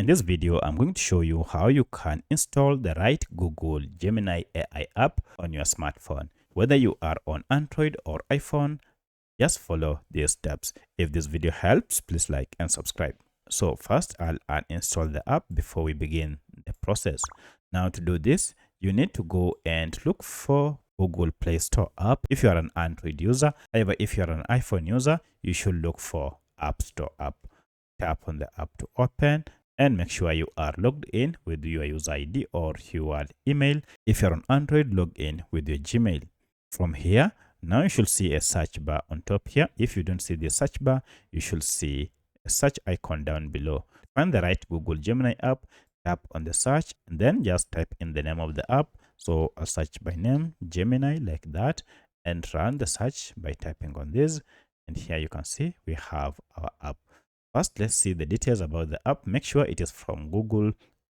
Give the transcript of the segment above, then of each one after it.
In this video, I'm going to show you how you can install the right Google Gemini AI app on your smartphone. Whether you are on Android or iPhone, just follow these steps. If this video helps, please like and subscribe. So first, I'll uninstall the app before we begin the process. Now to do this, you need to go and look for Google Play Store app if you are an Android user. However, if you are an iPhone user, you should look for App Store app. Tap on the app to open and make sure you are logged in with your user ID or your email. If you're on Android, log in with your Gmail. From here, now you should see a search bar on top here. If you don't see the search bar, you should see a search icon down below. Find the right Google Gemini app, tap on the search, and then just type in the name of the app. So I'll search by name, Gemini, like that, and run the search by typing on this. And here you can see we have our app. First, let's see the details about the app. Make sure it is from Google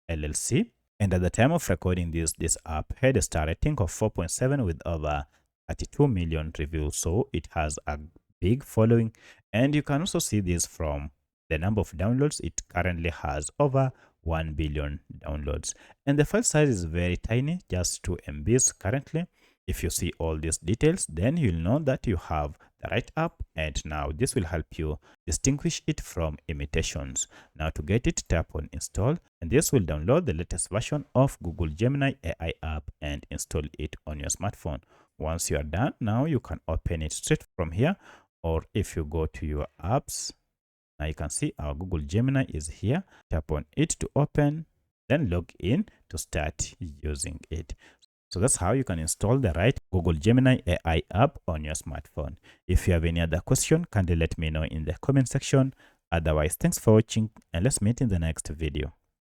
LLC. And at the time of recording this app had a star rating of 4.7 with over 32 million reviews. So it has a big following. And you can also see this from the number of downloads. It currently has over 1 billion downloads. And the file size is very tiny, just 2 MBs currently. If you see all these details, then you'll know that you have the right app, and now this will help you distinguish it from imitations. Now to get it, tap on install, and this will download the latest version of Google Gemini AI app and install it on your smartphone. Once you are done, now you can open it straight from here, or if you go to your apps, now you can see our Google Gemini is here. Tap on it to open, then log in to start using it. So that's how you can install the right Google Gemini AI app on your smartphone. If you have any other question, kindly let me know in the comment section. Otherwise, thanks for watching, and let's meet in the next video.